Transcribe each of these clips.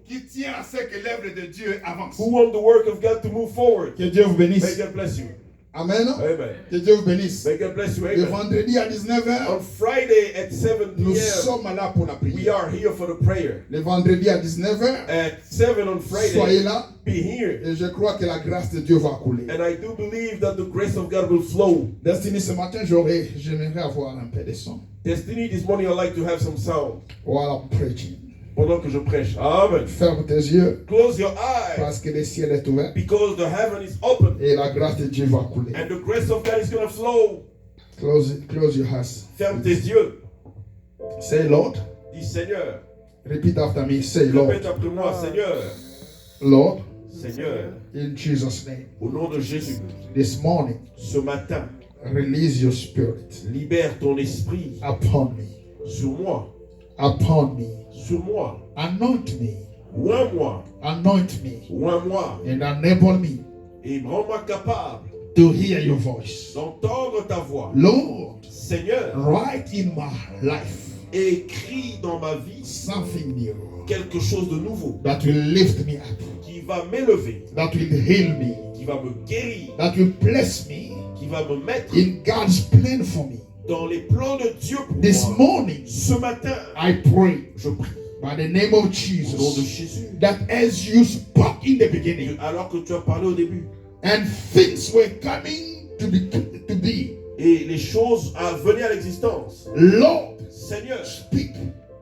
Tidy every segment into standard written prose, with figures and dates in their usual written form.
qui tient à ce que l'œuvre de Dieu avance. Who want the work of God to move forward. Que Dieu vous May bénisse. God bless you. Amen. Amen. Que Dieu vous bénisse. May God bless you. Le Amen. vendredi à 19h, On Friday at 7 nous p.m. sommes là pour la we prière. are here for the prayer. Le vendredi à 19h, At 7 on soyez Friday, là. be here. Et je crois que la grâce de Dieu va couler. And I do believe that the grace of God will flow. Destiny, ce matin, j'aimerais avoir un peu de son. Destiny, this morning I'd like to have some sound While I'm preaching. pendant que je prêche. Amen. Ferme tes yeux Close your eyes parce que le ciel est ouvert because the heaven is open et la grâce de Dieu va couler. and the grace of God is going to flow. Close your eyes. Ferme tes yeux. Say Lord. Dis Seigneur. Repeat after me. Say Lord. Répète après moi, Seigneur. Lord, Seigneur. in Jesus' name. Au nom de Jésus. This morning, Ce matin, release your spirit libère ton esprit upon me. sur moi. Upon me. Sur moi. Anoint me. Oins-moi. Anoint me. Oins-moi. And enable me Et rends-moi capable to hear your voice. d'entendre ta voix. Lord, Seigneur, write in my life écris dans ma vie something new quelque chose de nouveau that will lift me up, qui va m'élever, that will heal me, qui va me guérir, that will place me qui va me mettre in God's plan for me. dans les plans de Dieu pour This moi. morning, Ce matin, I pray je prie by the name of au nom de Jesus Jésus. that as you spoke in the beginning Alors que tu as parlé au début and things were coming to be, et les choses venaient à l'existence, Lord, Seigneur, speak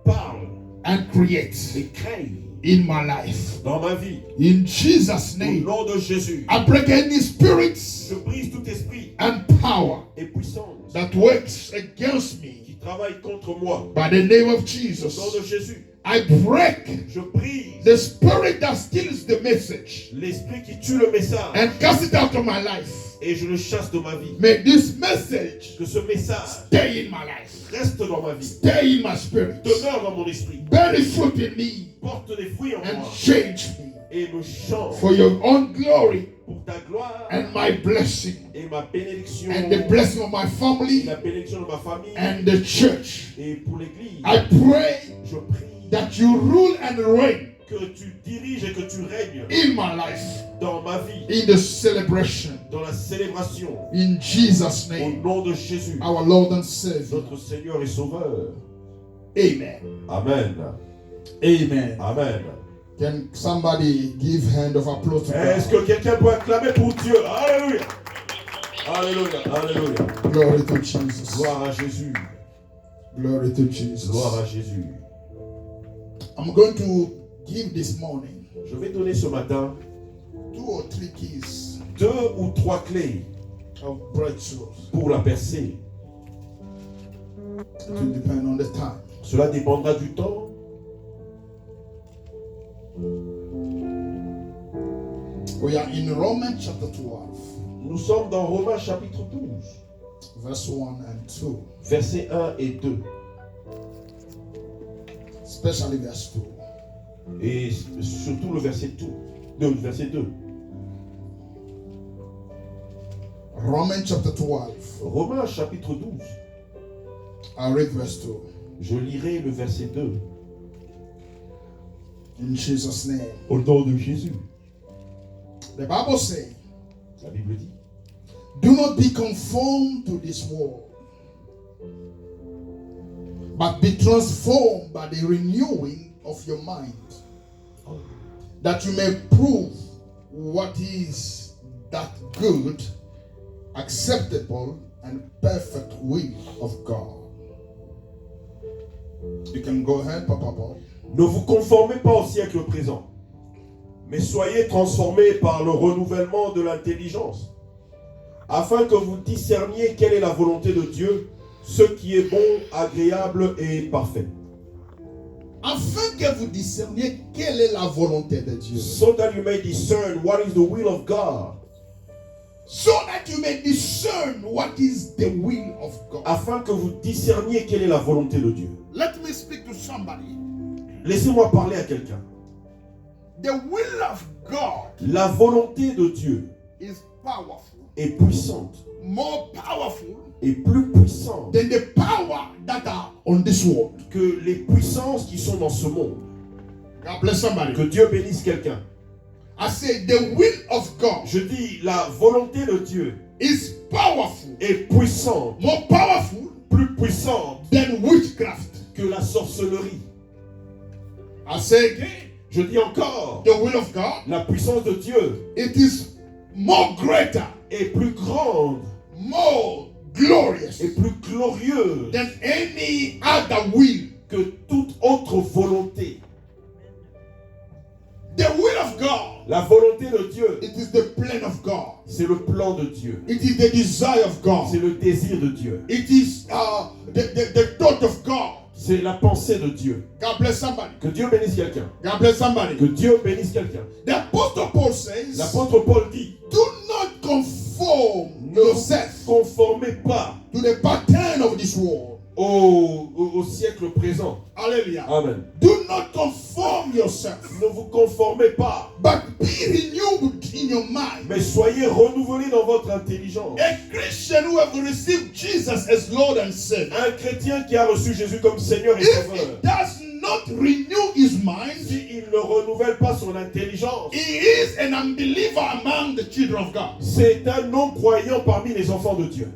parle and create et crée in my life. dans ma vie. In Jesus' Au name, nom de Jésus, I break any spirits je brise tout esprit and power et puissance that works against me. qui travaille contre moi. By the name of Au nom Jesus, de Jésus, I break je brise the spirit that steals the message l'esprit qui tue le message and cast it out of my life. et je le chasse de ma vie. May this message Que ce message stay in my life, reste dans ma vie, stay in my spirit, demeure dans mon esprit, bear fruit in me, porte des fruits en and moi change me et me change for your own glory pour ta gloire and my blessing et ma bénédiction and the blessing of my et family la bénédiction de ma famille and the church. et pour l'église. I pray Je prie that you rule and reign que tu diriges et que tu règnes in my life, dans ma vie, in the celebration, dans la célébration, in Jesus' au name, nom de Jésus, our Lord and Savior. notre Seigneur et Sauveur. Amen. Amen. Amen. Amen. Can somebody give hand of applause to Est-ce God? que quelqu'un peut acclamer pour Dieu? Alléluia. Alléluia. Alléluia. Glory to Jesus. Gloire à Jésus. Glory to Jesus. Gloire à Jésus. I'm going to give this morning Je vais donner ce matin 2 or 3 keys 2 ou 3 clés of breakthrough. pour la percée. It will depend on the time. Cela dépendra du temps. We are in Romans chapter 12, Nous sommes dans Romains chapitre 12, verse 1 and 2, versets 1 et 2. especially verse 2. Et surtout le verset 2. Verset 2. Romans chapter 12, Romains chapitre 12. I read verse 2. Je lirai le verset 2. In Jesus' name. Au nom de Jésus. The Bible says, La Bible dit, do not be conformed to this world, but be transformed by the renewing of your mind, that you may prove what is that good, acceptable, and perfect will of God. You can go ahead, Papa Paul. ne vous conformez pas au siècle présent, mais soyez transformés par le renouvellement de l'intelligence, afin que vous discerniez quelle est la volonté de Dieu, ce qui est bon, agréable et parfait. Afin que vous discerniez quelle est la volonté de Dieu. So that you may discern what is the will of God. So that you may discern what is the will of God. Afin que vous discerniez quelle est la volonté de Dieu. Let me speak to somebody. Laissez-moi parler à quelqu'un. The will of God La volonté de Dieu is powerful, est puissante more powerful et plus puissante than the power that are on this world. que les puissances qui sont dans ce monde. God bless somebody. Que Dieu bénisse quelqu'un. I say the will of God Je dis, la volonté de Dieu is powerful, est puissante, more powerful plus puissante than witchcraft. que la sorcellerie. I say again, Je dis encore, the will of God, la puissance de Dieu it is more greater, est plus grande more glorious et plus glorieuse than any other will. que toute autre volonté. The will of God, La volonté de Dieu, it is the plan of God. c'est le plan de Dieu. It is the desire of God. C'est le désir de Dieu. It is the thought of God. C'est la pensée de Dieu. God bless somebody. Que Dieu bénisse quelqu'un. God bless somebody. Que Dieu bénisse quelqu'un. The Apostle Paul says, L'apôtre Paul dit, do not conform ne vous yourself conformez pas to the pattern of this world. au siècle présent. Hallelujah. Amen. Do not conform yourself, Ne vous conformez pas, but be renewed in your mind. mais soyez renouvelés dans votre intelligence. A Christian who have received Jesus as Lord and Savior, Un chrétien qui a reçu Jésus comme Seigneur et if Sauveur, he does not renew his mind, s'il ne renouvelle pas son intelligence, he is an unbeliever among the children of God. c'est un non-croyant parmi les enfants de Dieu.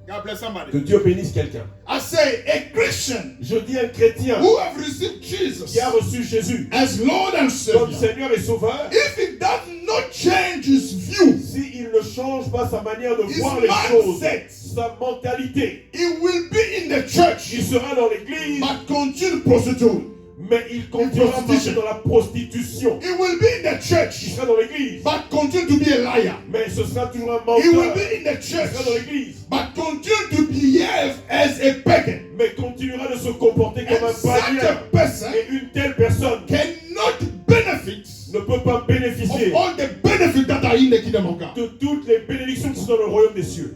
God bless somebody. Que Dieu bénisse quelqu'un. I say a Christian Je dis un chrétien who have received Jesus qui a reçu Jésus as Lord and comme Savior, Seigneur et Sauveur, if he does not change his view, s'il ne change pas sa manière de his voir les choses, mindset, sa mentalité, he will be in the church il sera dans l'église, but continue prostitute. mais il continuera à marcher dans la prostitution. He will be in the Il church sera dans l'église, but continue to be a liar. mais ce sera toujours un He will menteur. be in the Il sera dans church l'église, but continue to behave as a pagan. mais continuera de se comporter comme And un such a païen. person Et une telle personne cannot benefit ne peut pas of bénéficier all the benefits that are in the kingdom of God. de toutes les bénédictions qui sont dans le royaume des cieux.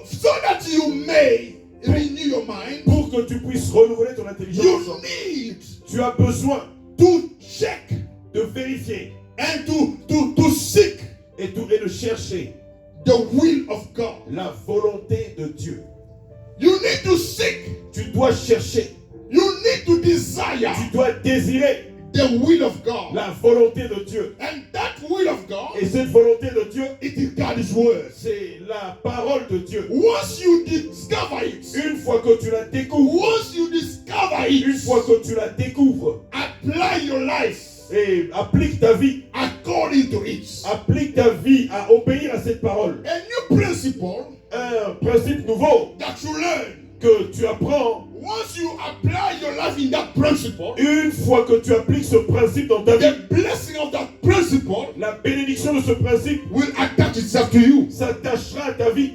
So that you may renew your mind, Pour que tu puisses renouveler ton intelligence, you need tu as besoin to check de vérifier and to seek et de chercher the will of God. la volonté de Dieu. You need to seek. Tu dois chercher, You need to desire tu dois désirer the will of God. la volonté de Dieu. And that will of God, Et cette volonté de Dieu, it is God's word. c'est la parole de Dieu. Once you discover it, Une fois que tu la découvres, once you discover une it, fois que tu la découvres apply your life et applique ta vie, according to it. applique ta vie à obéir à cette parole. A new principle Un principe nouveau that you learn. que tu apprends, Once you apply your life in that principle, une fois que tu appliques ce principe dans ta vie, the blessing of that principle la bénédiction de ce principe will attach itself to you. s'attachera à ta vie.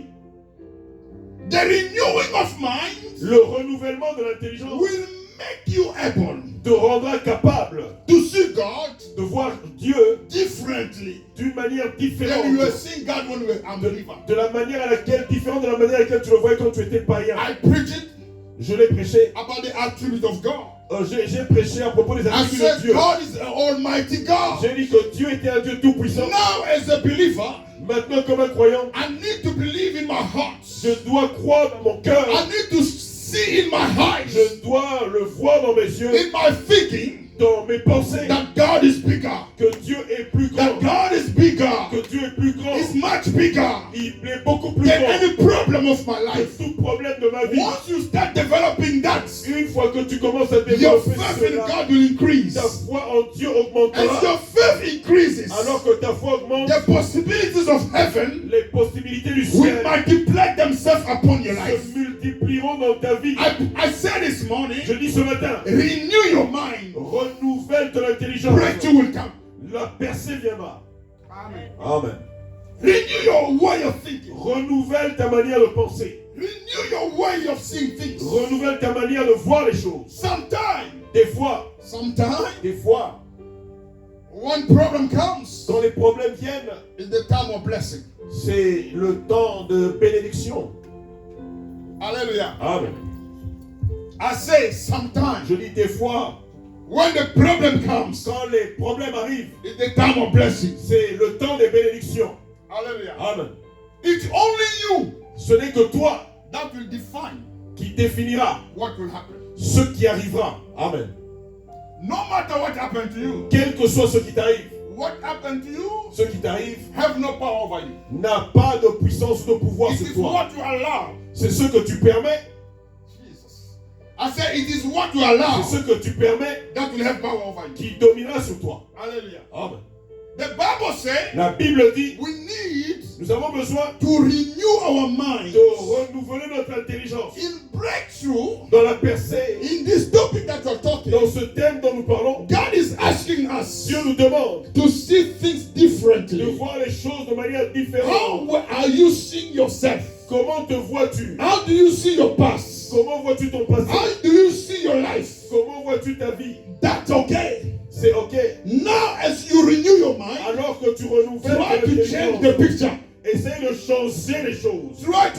The renewing of mind Le renouvellement de l'intelligence will make you able te rendra capable to see God de voir Dieu differently d'une manière than you différente. were seeing God when you were unbeliever. De la manière à laquelle, différente de la manière à laquelle tu le voyais quand tu étais païen. I preached Je l'ai prêché. about the attributes of God. J'ai prêché à propos des I attributs de said Dieu. God is an almighty God. J'ai dit que Dieu était un Dieu tout-puissant. Now as a believer, Maintenant, comme un croyant, I need to believe in my heart. je dois croire dans mon cœur. I need to see in my eyes, Je dois le voir dans mes yeux, in my thinking, dans mes pensées, that God is bigger. que Dieu est plus That grand. God is bigger. Que Dieu est plus grand. Is much bigger Il est beaucoup plus than grand any problem of my que life. tout problème de ma vie. Once you start developing that, Une fois que tu commences à your développer faith in cela, God will increase. ta foi en Dieu As augmentera. your faith increases, Alors que ta foi augmente, the possibilities of heaven les possibilités du will ciel multiply themselves upon your life. se multiplieront dans ta vie. I said this morning, Je dis ce matin, renew your mind. renouvelle ton intelligence. Breakthrough will come. La percée viendra. Amen. Amen. Renew your way of thinking. Renouvelle ta manière de penser. Renew your way of seeing things. Renouvelle ta manière de voir les choses. Sometimes, Des fois, one problem comes, quand les problèmes viennent, it's the time of blessing. c'est le temps de bénédiction. Hallelujah. Amen. I say sometimes, Je dis des fois, when the problem comes, quand les problèmes arrivent, it's the time of blessing. c'est le temps des bénédictions. Hallelujah. Amen. It's only you Ce n'est que toi that will define qui définira what will happen. ce qui arrivera. Amen. No matter what happened to you, quel que soit ce qui t'arrive, what happened to you ce qui t'arrive have no power over you. n'a pas de puissance ou de pouvoir It sur is toi. what you allow. C'est ce que tu permets, Jesus. I said it is what you allow c'est ce que tu permets that will have power over you. qui dominera sur toi. Hallelujah. Amen. The Bible says La Bible dit, we need nous avons besoin to renew our mind de renouveler notre intelligence in breakthrough dans la percée, in this topic that you're talking. dans ce thème dont nous parlons. God is asking us Dieu nous demande to see things de differently. voir les choses de manière différente. How are you seeing yourself? Comment te vois-tu? How do you see your past? Comment vois-tu ton passé? How do you see your life? Comment vois-tu ta vie? That's okay. C'est ok. Now, as you renew your mind, Alors que tu renouvelles try ton to change intelligence, the picture. essaye de changer les choses. Try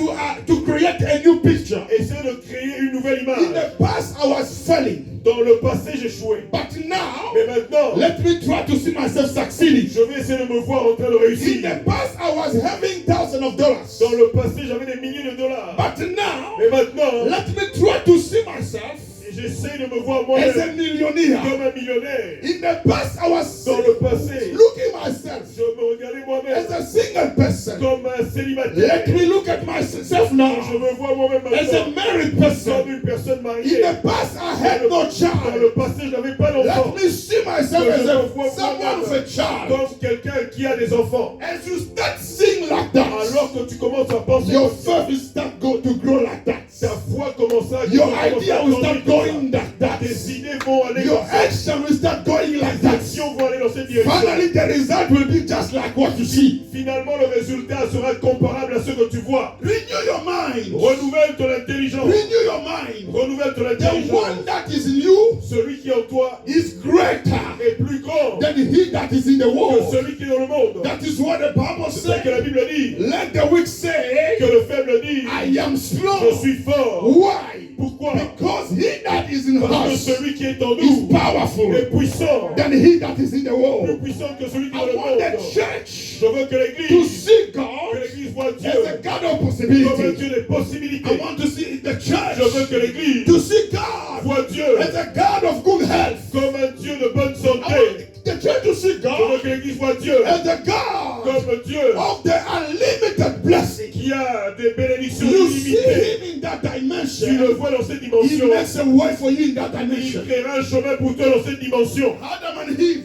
to create a new picture. Essaye de créer une nouvelle In image. the past, I was failing, Dans le passé, j'ai échoué. but now, Mais maintenant, let me try to see myself succeeding. je vais essayer de me voir en train de In réussir. the past, I was having thousands of dollars, Dans le passé, j'avais des milliers de dollars. but now, Mais maintenant, let me try to see myself j'essaie de me voir as moi-même a millionaire. comme un millionnaire. In the past, I was Dans le passé, looking myself je me regardais moi-même as a single person. comme un célibataire. Let me look at myself now Je me vois moi-même as a maintenant married comme person. une personne In mariée. the past, I had no Dans le child. passé, je n'avais pas d'enfant. Let me see myself as someone with a child. Comme quelqu'un qui a des enfants. As you start seeing like that, Alors que tu commences à penser your comme ça, faith will start to grow like that. ta foi commence à Your commence idea à will grandir start comme ça. going like that. Tes idées vont aller Your comme ça. action will start going like Tes that. actions vont aller dans cette direction. Finally, the result will be just like what you see. Finalement, le résultat sera comparable à ce que tu vois. Renew your mind. Renouvelle ton intelligence. Renew your mind. Renouvelle ton The intelligence. one that is in you Celui qui est en toi is greater est plus grand than he that is in the que world. celui qui est dans le monde. That is what the Bible C'est ça que says. la Bible dit. Let the weak say, Que le faible dit, I am je strong. suis fort. Why? Pourquoi? Because he that is in Parce que us celui qui est en is nous powerful est puissant. than he that is in the Plus world. puissant que celui qui est I dans le want the monde. church Je veux que to l'église, see que God l'église voit Dieu as a God of comme un possibility. Dieu des I possibilités. want to see the Je veux church que l'église to see God voit Dieu as a God of good health. comme un Dieu de bonne I santé. want the church to see Je veux God que l'église voit Dieu as a God comme Dieu of the unlimited blessing. qui a des bénédictions You see illimitées. him in that Tu le dimension. vois dans cette He dimension. makes a way for you in that Il dimension. créera un chemin pour toi dans cette dimension. Adam and Eve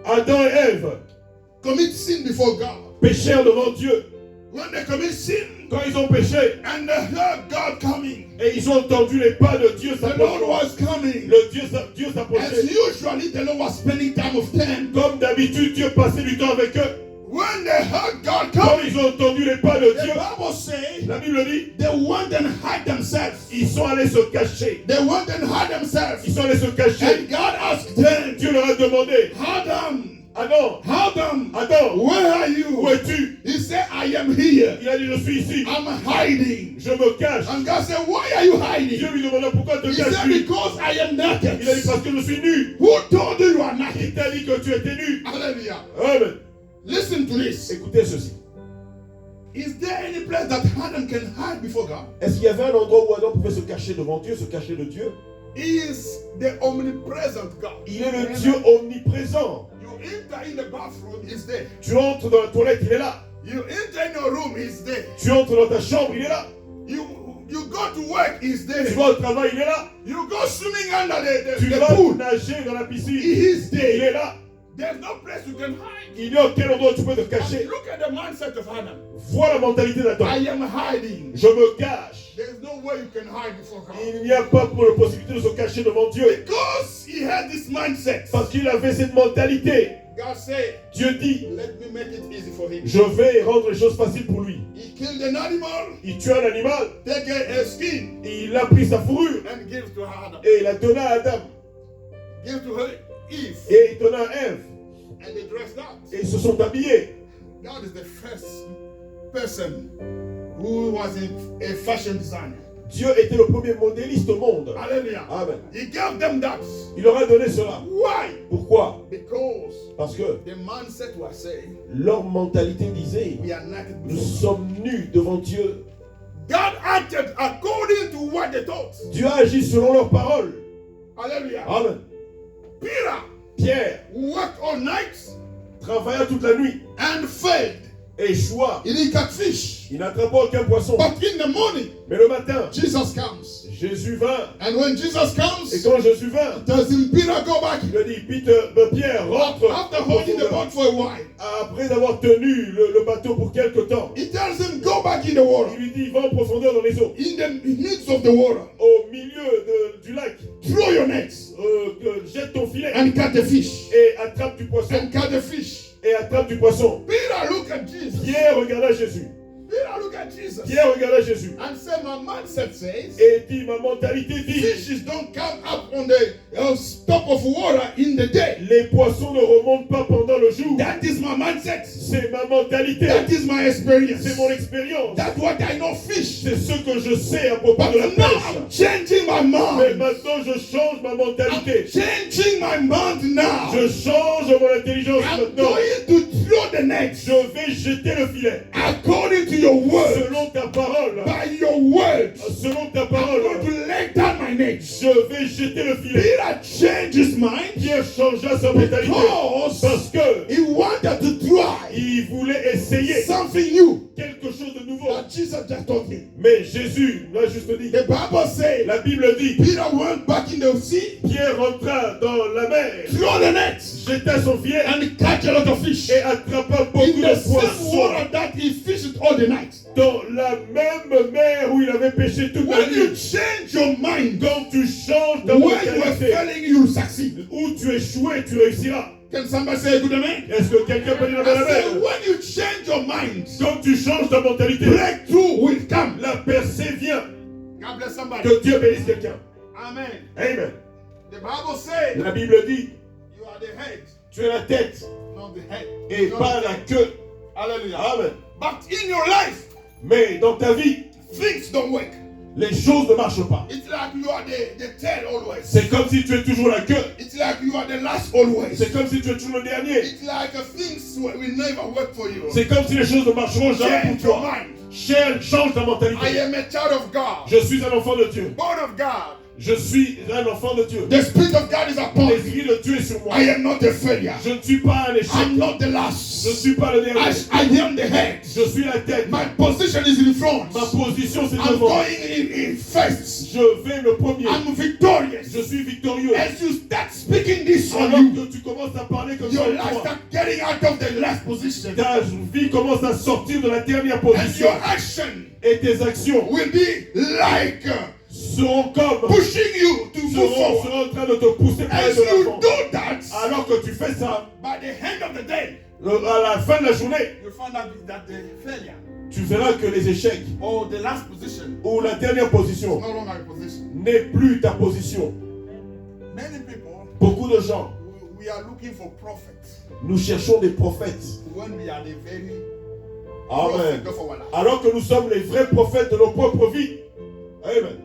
Adam et Ève commit sin before God. péchèrent devant Dieu. When they commit sin Quand ils ont péché and they heard God coming, et ils ont entendu les pas de Dieu the Lord s'approchant, was coming. Dieu As s'approchait. usually, the Lord was spending time with them. Comme d'habitude, Dieu passait du temps avec eux. When they heard God Quand coming, ils ont entendu les pas de the Dieu, Bible says la Bible dit, they went and hide themselves. ils sont allés se cacher. They went and hide themselves. Ils sont allés se cacher. And God asked them, Dieu leur a demandé, Adam, Adam, where are où you? es-tu? He said, I am here. Il a dit, je suis ici. I'm hiding. Je me cache. And God said, why are you Dieu hiding? lui demanda, pourquoi te He said, caches-tu? because I am naked. Il a dit, parce que je suis nu. Who told you you are naked? Il t'a dit que tu étais nu. Hallelujah. Amen. Listen to this. Écoutez ceci. Is there any place that Adam can hide before God? Est-ce qu'il y avait un endroit où Adam pouvait se cacher devant Dieu, se cacher de Dieu? He is the omnipresent God. Il est le Dieu omniprésent. You enter in the bathroom, he's there. Tu entres dans la toilette, il est là. You enter in your room, he's there. Tu entres dans ta chambre, il est là. You go to work, he's there. Tu vas au travail, il est là. You go swimming under Tu the vas pool, nager dans la piscine, he is il there. est là. There's no place you can hide. Il n'y a aucun endroit où tu peux te And cacher. look at the mindset of Adam. Vois la mentalité d'Adam. I am hiding. Je me cache. There's no way you can hide before God. Il n'y a pas pour la possibilité de se cacher devant Dieu. Because he had this mindset. Parce qu'il avait cette mentalité. God said, Dieu dit, let me make it easy for him. je vais rendre les choses faciles pour lui. He killed an animal, Il tua un animal, take a skin, il a pris sa fourrure and give to Adam. et il a donné à Adam. Give to her Eve. Et il donna à Ève. And they dressed up. Et ils se sont habillés. God is the first person who was a fashion designer. Dieu était le premier modéliste au monde. Hallelujah. Amen. He gave them that. Il leur a donné cela. Why? Pourquoi? Because Parce que the mindset was saying, leur mentalité disait, we are naked nous before God. sommes nus devant Dieu. God acted according to what they thought. Dieu a agi selon leurs paroles. Hallelujah. Amen. Peter Pierre worked all night travailla toute la nuit, and failed. échoua. He didn't catch fish. Il n'attrapa aucun poisson. But in the morning, Mais le matin, Jesus comes. Jésus vint. And when Jesus Et comes, quand Jésus vint, does Peter go back? il lui dit, Pierre, rentre. After holding the boat for a while, Après avoir tenu le bateau pour quelque temps, he tells him, go back in the water. il lui dit, va en profondeur dans les eaux. In the midst of the water, Au milieu du lac, throw your nets jette ton filet and catch the fish. et attrape du poisson. And catch the fish. Et attrape du poisson. Peter looked at Jesus. Pierre regarda Jésus. Peter looked at Jesus. Pierre regarda Jésus. And said, my mindset says, Et dit, ma mentalité dit, fishes don't come up on the top of water in the day. les poissons ne remontent pas pendant le jour. That is my mindset. C'est ma mentalité. That is my experience. C'est mon expérience. That's what I know fish. C'est ce que je sais à propos But de la now pêche. I'm changing my Mais mind. maintenant, je change ma I'm mentalité. changing my mind now. Je change mon intelligence I'm maintenant. going to throw the net Je vais jeter le filet. according to your word. Selon ta parole. By your word. Selon ta I'm going parole. to lay down my net. Je vais jeter le filet. Peter changed his mind Pierre changea sa mentalité. because Parce que he wanted to try il voulait essayer something new quelque chose de nouveau. that Jesus just told him. Mais Jésus l'a juste dit. The Bible says La Bible dit, Peter went back in the sea, Pierre rentra dans la mer, threw the net, jeta son filet and catch a lot of fish. et attrapa In beaucoup the de same poissons water that he fished all the night. dans la même mer où il avait pêché toute la When you nuit. change your mind, Quand tu changes ta when you are mentalité, failing, you succeed. où tu échoues, tu réussiras. Can somebody say good amen? Est-ce que quelqu'un peut dire I say, amen? when you change your mind, Quand tu changes ta mentalité, breakthrough will come. la percée vient. God bless somebody. Que Dieu bénisse quelqu'un. Amen. Amen. The Bible says La Bible dit, you are the head, tu es la tête not the head. et Not pas the la tail. queue. Hallelujah. Amen. But in your life, Mais dans ta vie, things don't work. les choses ne marchent pas. It's like you are the tail always. C'est comme si tu es toujours la queue. It's like you are the last always. C'est comme si tu es toujours le dernier. It's like things will never work for you. C'est comme si les choses ne marcheront jamais Change pour your toi. mind. Change ta I mentalité. am a child of God, Je suis un enfant de Dieu. born of God. Je suis un enfant de Dieu. The Spirit of God is upon me. L'esprit de Dieu est sur moi. I am not a failure. Je ne suis pas un échec. I'm not the Je ne last. suis pas le dernier. I am the head. Je suis la tête. My position is in front. Ma position c'est I'm devant. going in first. Je vais le premier. I'm victorious. Je suis victorieux. As you start speaking this on Alors you, que tu commences à parler comme ça, your life start getting out of the last position. ta vie commence à sortir de la dernière And position. your action Et tes actions will be like seront comme pushing you to move forward. seront en train de te pousser pour aller As de you l'avant. do that, Alors que tu fais ça, by the end of the day, à la fin de la journée, you find out that the failure tu verras que les échecs or the last position ou la dernière is position no longer a position. n'est plus ta position. Many people, Beaucoup de gens, we are looking for prophets nous cherchons des prophètes. when we are the very Amen. prophet of our life. Alors que nous sommes les vrais prophètes de nos propres vies. Amen.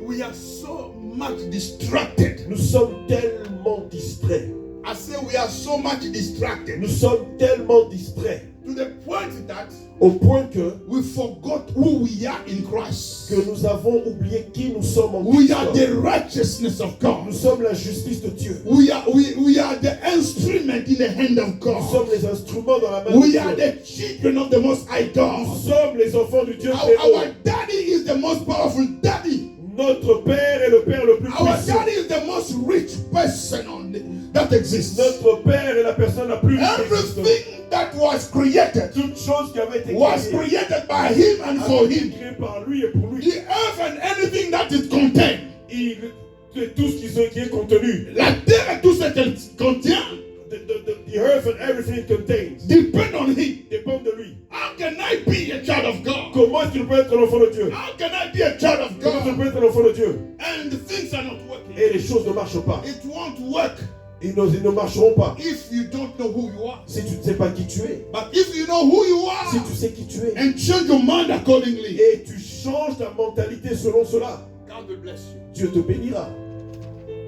We are so much distracted. Nous sommes tellement distraits. I say we are so much distracted Nous sommes tellement distraits to the point that au point que we forgot who we are in Christ. nous avons oublié qui nous sommes en We Christ. are the righteousness of God. Nous sommes la justice de Dieu. We are the instrument in the hand of Nous God. sommes les instruments dans la main de We are Dieu. the children of the Most High Nous God. sommes les enfants du Dieu très Our haut. daddy is the most powerful daddy. Notre Père est le Père le plus Our puissant. daddy is the most rich person that exists. Notre Père est la personne la plus riche qui existe. Everything that was created Toute chose qui avait été was créée created by him and for a été him. créée par lui et pour lui. The earth and anything that it contains. C'est tout ce qui est contenu. La terre et tout ce qu'elle contient The earth and everything it contains depend on him. dépend de lui. How can I be a child of God? Comment est-ce qu'il peut être un enfant de Dieu? How can I be a child of Comment est-ce qu'il God? peut être un enfant de Dieu? And the things are not working. Et les choses ne marchent pas. It won't work Ils ne marcheront pas. if you don't know who you are. Si tu ne sais pas qui tu es. But if you know who you Si are tu sais qui tu es. and change your mind accordingly, Et tu changes ta mentalité selon cela. God will bless you. Dieu te bénira.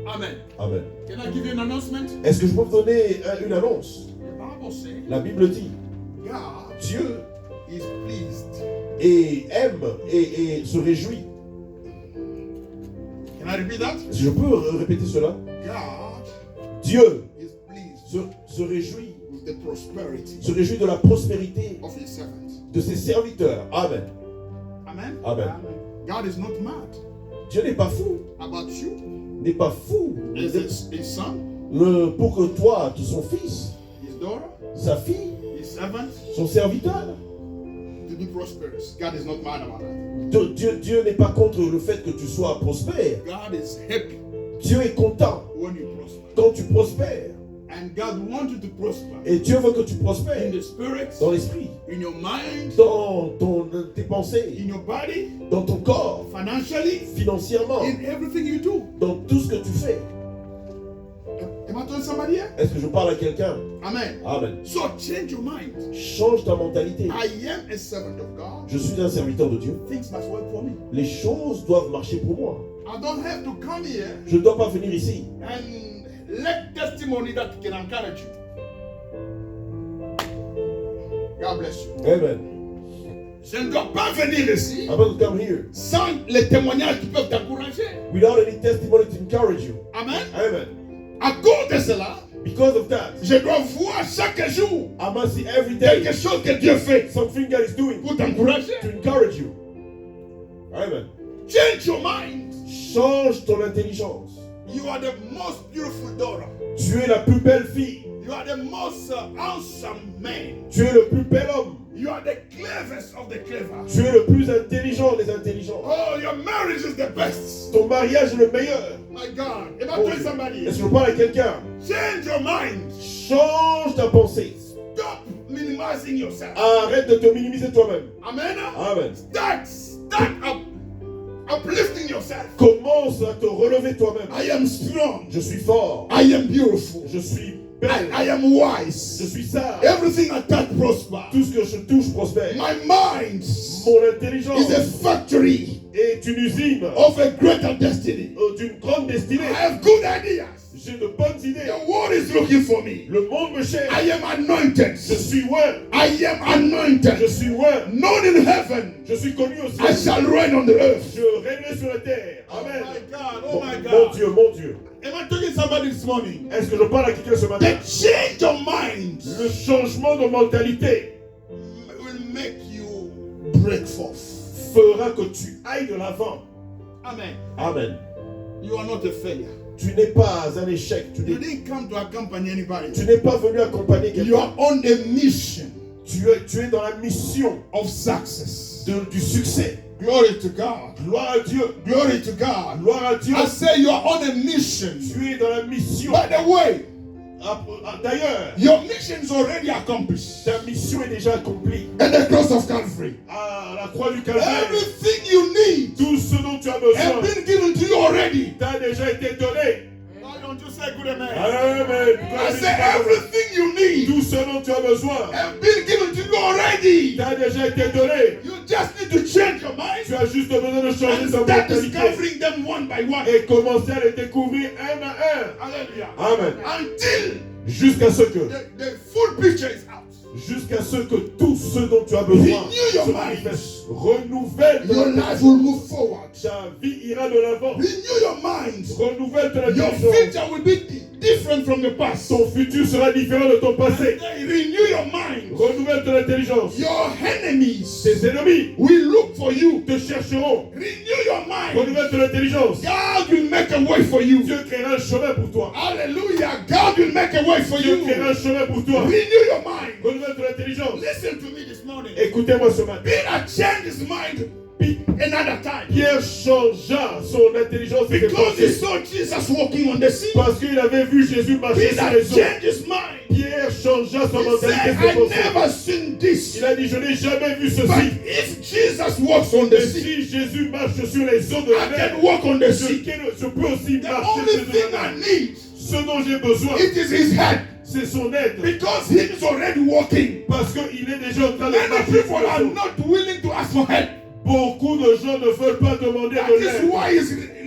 Amen. Amen. Can I give you an announcement? Est-ce que je peux vous donner une annonce? The Bible says La Bible dit, God Dieu is pleased. et aime et se réjouit. Can I repeat that? Je peux répéter cela? God Dieu is pleased se réjouit with the prosperity de la prospérité of his servants. de ses serviteurs. Amen. Amen. Amen. God is not mad Dieu n'est pas fou. about you N'est pas fou. as his son, Pour que toi, son fils, his daughter, sa fille, his servant son serviteur, to be prosperous. God is not mad about that. Dieu n'est pas contre le fait que tu sois prospère. God is happy Dieu est content when you prosper. quand tu prospères. And God wants you to prosper Et Dieu veut que tu in prospères the spirit, dans l'esprit, in your mind, dans tes pensées, in your body, dans ton corps, financially, financièrement, in everything you do. dans tout ce que tu fais. Am I telling somebody here? Est-ce que je parle à quelqu'un? Amen. Amen. So change your mind. Change ta mentalité. I am a servant of God. Je suis un serviteur de Dieu. Things must work for me. Les choses doivent marcher pour moi. I don't have to come here Je ne dois pas venir ici and let testimony that can encourage you. God bless you. Amen. Je ne dois pas venir ici I'm about to come here sans les témoignages qui peuvent t'encourager. without any testimony to encourage you. Amen. Amen. À cause de cela, Because of that, je dois voir chaque jour I must see every day quelque chose que Dieu fait something God is doing pour t'encourager. to encourage you. Amen. Change your mind. Change ton intelligence. You are the most beautiful daughter. Tu es la plus belle fille. You are the most handsome man. Tu es le plus bel homme. You are the cleverest of the clever. Tu es le plus intelligent des intelligents. Oh, your marriage is the best. Ton mariage est le meilleur. My God. Am I Oh, telling somebody? est-ce que je parle à quelqu'un? Change your mind. Change ta pensée. Stop minimizing yourself. Arrête de te minimiser toi-même. Amen. Amen. Start uplifting yourself. Commence à te relever toi-même. I am strong. Je suis fort. I am beautiful. Je suis belle. I am wise. Je suis sage. Everything I touch prosper. Tout ce que je touche prospère. My mind Mon intelligence is a factory est une usine of a greater destiny. d'une grande destinée. I have good ideas. J'ai de bonnes idées. The world is looking for me. Le monde me cherche. I am anointed. Je suis loin. I am anointed. Je suis loin. Known in heaven. Je suis connu au I ciel. shall reign on the earth. Je régnerai sur la terre. Amen. Oh my God. Mon, Oh my mon God. Dieu, mon Dieu. Am I talking to somebody this morning? Est-ce que je parle à quelqu'un ce matin? The change of mind Le changement de mentalité will make you break forth. fera que tu ailles de l'avant. Amen. Amen. You are not a failure. Tu n'es pas un échec. Tu You n'es, didn't come to accompany anybody. tu n'es pas venu accompagner You quelqu'un. are on a mission Tu es dans la mission of success. du succès. Glory to God. Gloire à Dieu. Glory to God. Gloire à Dieu. I say you are on a mission. Tu es dans la mission. By the way, D'ailleurs, your mission is already accomplished ta mission est déjà accomplie. at the cross of Calvary. À la croix du Calvaire, Everything you need tout ce dont tu as has besoin been given to you already. t'a déjà été donné. Why don't you say good amen? Amen. I say everything you need Tout ce dont tu as besoin has been given to you already. t'a déjà été donné. You just need to change your mind Tu as juste besoin de changer and ta start mentalité discovering them one by one. et commencer à les découvrir un à un. Hallelujah. Amen. Until Jusqu'à ce que the full picture is out. Jusqu'à ce que tout ce dont tu as besoin Renew your se mind. manifeste. Renouvelle Your life will move forward. ta vie ira de l'avant. Renew your mind. Renouvelle ton Your intelligence. future will be different from the past. Ton futur sera différent de ton passé. Renew your mind. Renouvelle ton intelligence. Your enemies Tes ennemis will look for you. te chercheront. Renew your mind. Renouvelle ton intelligence. God will make a way for you. Dieu créera un chemin pour toi. Hallelujah. God will make a way for Dieu you. créera un chemin pour toi. Renew your mind. Renouvelle ton intelligence. Listen to me this morning. Écoutez-moi ce matin. Peter changed his mind another time. Pierre changea son intelligence et ses Because he pensées. saw Jesus walking on the sea. Parce qu'il avait vu Jésus marcher sur les Peter eaux. changed his mind. Pierre changea son He mentalité said, et ses I pensées. never seen this. Il a dit, je n'ai jamais vu But ceci. if Jesus walks on the Et sea, si Jésus marche sur les eaux de la I mer, can walk on the sea. je peux aussi The marcher only sur thing la I mer. need, Ce dont j'ai besoin, it is his head. c'est son aide. Because he's already walking. Parce qu'il est déjà en train de Many marcher people sur are les eaux. not willing to ask for help. Beaucoup de gens ne veulent pas demander That de is l'aide. why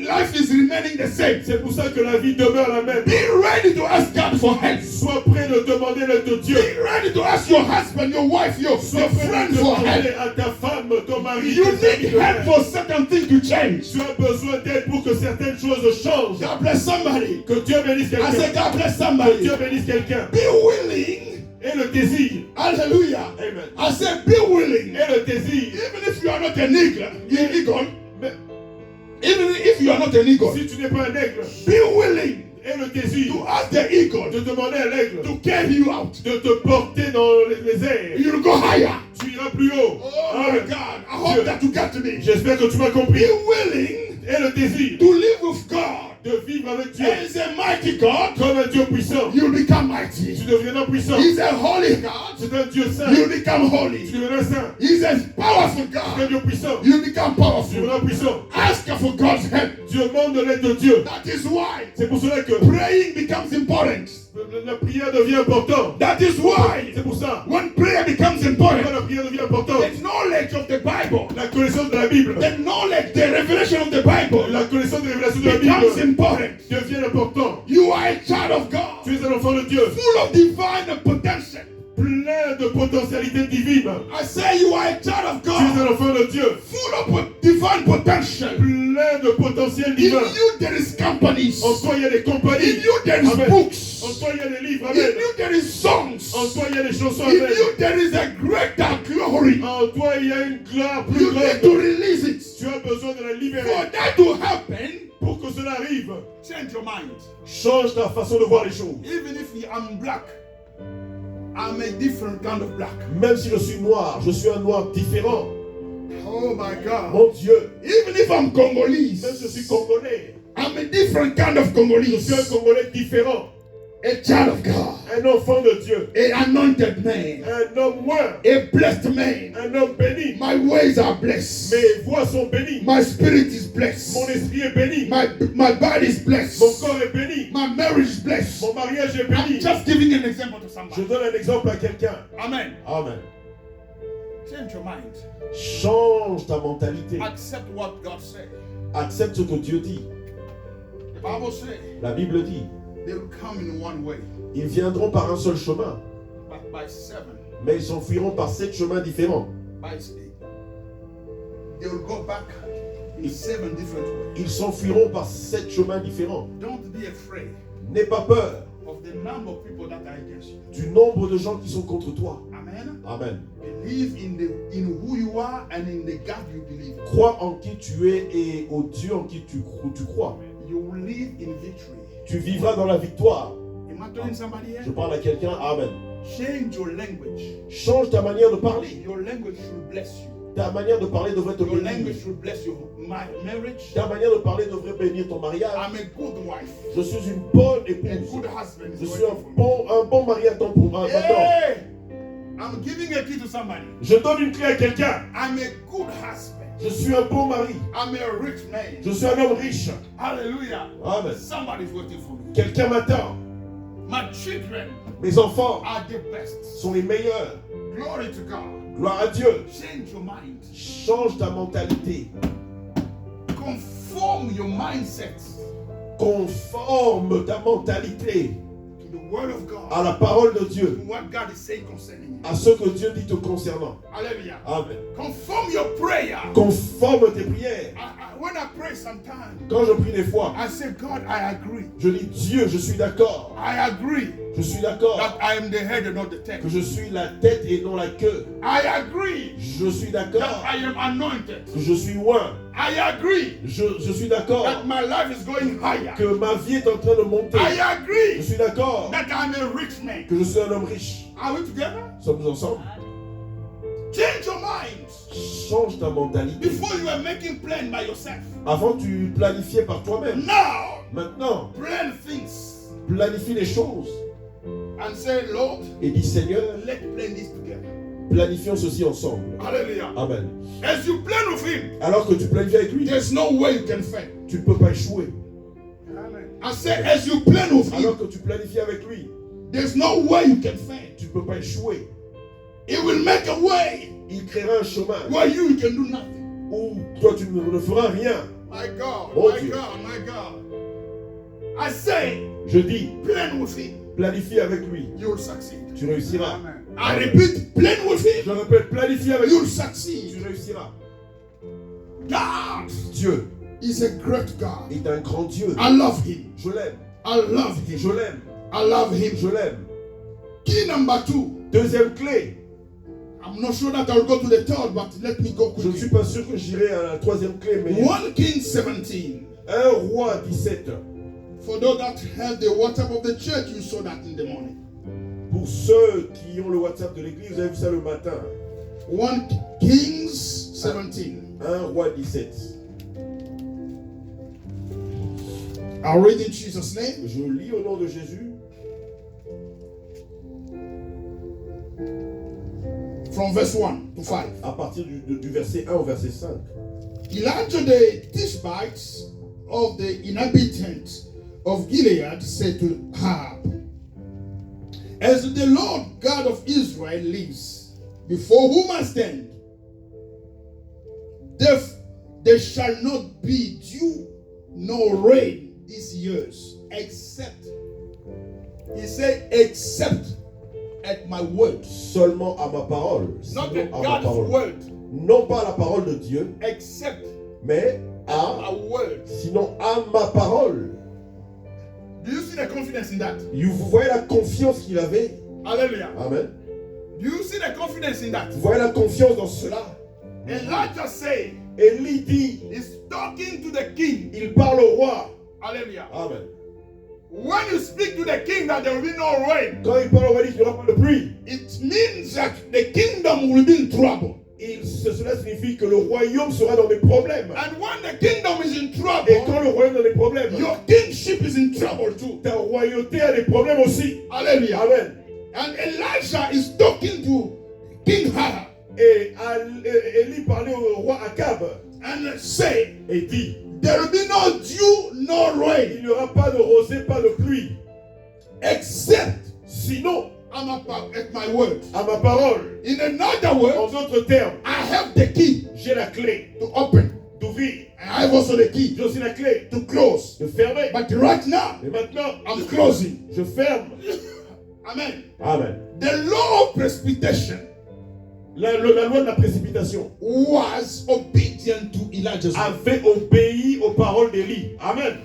life is remaining the same. C'est pour ça que la vie demeure la même. Be ready to ask God for help. Sois prêt de demander l'aide de Dieu. Be ready to ask your husband, your wife, your Sois prêt friend de for demander help. à ta femme, ton mari. You tes amis need de help l'aide. for certain things to change. Tu as besoin d'aide pour que certaines choses changent. God bless somebody. Que Dieu bénisse I say, quelqu'un. God bless Que somebody. Dieu bénisse quelqu'un. Be willing. Et le désir. Hallelujah. Amen. I say, be willing. Et le désir. Even if you are not an eagle, Mais even if you are not an eagle, si tu n'es pas un aigle, be willing et le désir to ask the eagle de demander à l'aigle to carry you out. de te porter dans les airs, You'll go higher. tu iras plus haut. Oh my Amen. God. I hope that you got me. J'espère que tu m'as compris. Be willing Et le désir to live with God. de vivre avec Dieu He's a mighty God. comme un Dieu puissant. You'll become Tu mighty. deviendras puissant. He's a holy God. C'est un Dieu saint. You'll become Tu holy. deviendras saint. He's a powerful C'est un God. Dieu puissant. You'll become Tu powerful. deviendras puissant. Ask for God's help. Dieu demande de l'aide de Dieu. That is why C'est pour cela que praying becomes important. la prière devient importante. That is why C'est pour ça. when prayer becomes Quand important, la prière devient importante, the knowledge of the Bible, la connaissance de la Bible, the knowledge, the revelation of the Bible la connaissance des révélations de la becomes Bible important. devient important. You are a child of God, Tu es un enfant de Dieu, full of divine potential. plein de potentialités divines. I say you are a child of Tu es God, un enfant de Dieu, full of divine potential. plein de potentiel In divin. you there is companies. En toi, il y a des compagnies. In you there is Amen. books. En toi, il y a des livres. In Amen. you there is songs. En toi, il y a des chansons. In Amen. you there is a greater glory. En toi, il y a une gloire plus You need to grande. release it. Tu as besoin de la For libérer. that to happen, Pour que cela arrive, change your mind. change ta façon de voir les choses. Even if I'm black, I'm a different kind of black. Même si je suis noir, je suis un noir différent. Oh my God. Mon Dieu, Even if I'm Congolese, même si je suis congolais, I'm a different kind of je Congolese. suis un congolais différent. A child of God. Un enfant de Dieu. A anointed man. Un homme moins. A blessed man. Un homme béni. My ways are blessed. Mes voies sont bénies. My spirit is blessed. Mon esprit est béni. My body is blessed. Mon corps est béni. My marriage is blessed. Mon mariage est I'm béni. just giving an example to Je somebody. donne un exemple à quelqu'un. Amen. Amen. Change your mind. Change ta mentalité. Accept what God said. Accepte ce que Dieu dit. The Bible says La Bible dit, they will come in one way, ils viendront par un seul chemin, but by seven, mais ils s'enfuiront par 7 chemins différents. they will go back in 7 different ways. Ils s'enfuiront par 7 chemins différents. Don't be afraid N'aie pas peur of the number of people that are against you. du nombre de gens qui sont contre toi. Amen. Amen. Believe in who you are and in the God you believe in. Crois en qui tu es et au Dieu en qui tu crois. You will live in victory. Tu vivras dans la victoire. Am I telling somebody here? Je parle à quelqu'un. Amen. Change your language. Change ta manière de parler. Your language should bless you. Ta manière de parler devrait te Your bénir. language should bless your marriage. Ta manière de parler devrait bénir ton mariage. I'm a good wife. Je suis une bonne A épouse. good husband Je is suis waiting for me. un bon mari à ton pour maintenant. Hey! I'm giving a key to somebody. Je donne une clé à quelqu'un. I'm a good husband. Je suis un bon mari. I'm a rich man. Je suis un homme riche. Hallelujah. Amen. Somebody's waiting for me. Quelqu'un m'attend. My children Mes enfants are the best. sont les meilleurs. Glory to God. Gloire à Dieu. Change your mind. Change ta mentalité. Conform your mindset Conforme ta mentalité to the word of God. à la parole de To Dieu. what God is saying concerning you. À ce que Dieu dit te concernant. Hallelujah. Amen. Conform your prayer. Conforme tes prières. When I pray sometimes, Quand je prie des fois, I say, God, I agree. je dis Dieu, je suis d'accord. I agree Je suis d'accord that I am the head and not the tail. que je suis la tête et non la queue. I agree Je suis that d'accord I am anointed. que je suis loin. I agree Je suis d'accord that my life is going higher. que ma vie est en train de monter. I Je agree suis d'accord that I'm a rich man. que je suis un homme riche. Are we together? Sommes nous ensemble? Change your mind Change ta mentalité. before you are making plan by yourself. Avant, tu planifiais par toi-même. Now, Maintenant, plan things planifie les choses and say, Lord, et dis Seigneur, let's plan this together. planifions ceci ensemble. Hallelujah. Amen. As you plan with him, Alors que tu planifies avec lui, there's no way you can fail. tu ne peux pas échouer. I say, as you plan with him, Alors que tu planifies avec lui, there's no way you can fail. tu ne peux pas échouer. It will make a way Il créera un chemin where you can do nothing. où toi tu ne feras rien. My God, Oh my Dieu. God, my God. I say, Je dis, plan with him. planifie avec lui, You will succeed. tu réussiras. Amen. I repeat, plan with him. Je répète, planifie avec You'll lui, succeed. tu réussiras. God Dieu is a great God. est un grand Dieu. I love him. Je l'aime, I love him. je l'aime, I love him. je l'aime. Key number 2. Deuxième clé, I'm not sure that I'll go to the third, but let me go je ne suis quickly. pas sûr que j'irai à la troisième clé, mais 1 Kings 17. 1 roi 17. For those that have the WhatsApp of the church, you saw that in the morning. Pour ceux qui ont le WhatsApp de l'église, vous avez vu ça le matin. 1 Kings 17. 1 roi 17. I'll read in Jesus' name. Je lis au nom de Jésus. From verse 1 to 5. À partir du verset 1 au verset 5. Elijah the Tishbite of the inhabitants of Gilead said to Ahab, as the Lord God of Israel lives, before whom I stand, there shall not be dew nor rain these years, except, he said, except at my word. Seulement à ma parole. Not Sinon the à ma God's parole. word, Non pas la parole de Dieu, except mais a à, word. sinon à ma parole. Do you see the confidence in that? Vous voyez la confiance qu'il avait. Hallelujah. Amen. Do you see the confidence in that? Vous voyez la confiance dans cela. Elijah said, Élie dit, he's talking to the king. il parle au roi. Hallelujah. Amen. When you speak to the king that there will be no rain, Quand il parle au roi, il dit qu'il n'y aura pas de pluie. it means that the kingdom will be in trouble. Cela signifie que le royaume sera dans des problèmes. And when the kingdom is in Et trouble, quand le royaume est dans des problèmes, your kingship is in trouble too. ta royauté a des problèmes aussi. Hallelujah. Amen. And Elijah is talking to King Ahab Et Élie parlait au roi Akab and say, et dit, there will be no dew, no il rain, n'y aura pas de rosée, pas de pluie. except Sinon, I'm at my word. à ma parole, In another word, en d'autres termes, I have the key j'ai la clé to open. d'ouvrir. And I have also the key J'ai aussi la clé to close. de fermer. But right now, Et maintenant, I'm closing. je ferme. Amen. Amen. The law of precipitation La loi de la précipitation was obedient to Elijah's word. avait obéi aux paroles d'Élie. Amen.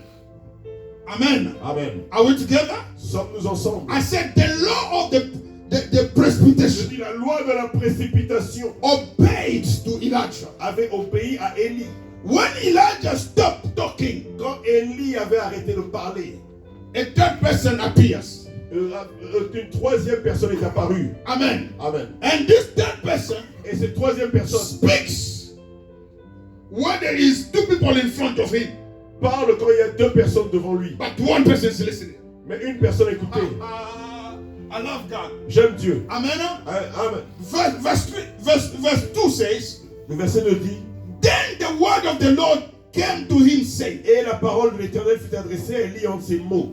Amen. Amen. Are we together? Sommes-nous ensemble? I said the law of the Je precipitation dis la loi de la précipitation obeyed to Elijah. avait obéi à Élie. When Elijah stopped talking, Quand Élie avait arrêté de parler, a third person appears. une troisième personne est apparue. Amen. Amen. And this third person Et cette troisième personne speaks when there is two people in front of him, parle quand il y a deux personnes devant lui. but one person is listening. Mais une personne écoutée. I love God. J'aime Dieu. Amen. Amen. Verse 2 says, Le verset nous dit, then the word of the Lord came to him saying, et la parole de l'Éternel fut adressée à Élie en ces mots.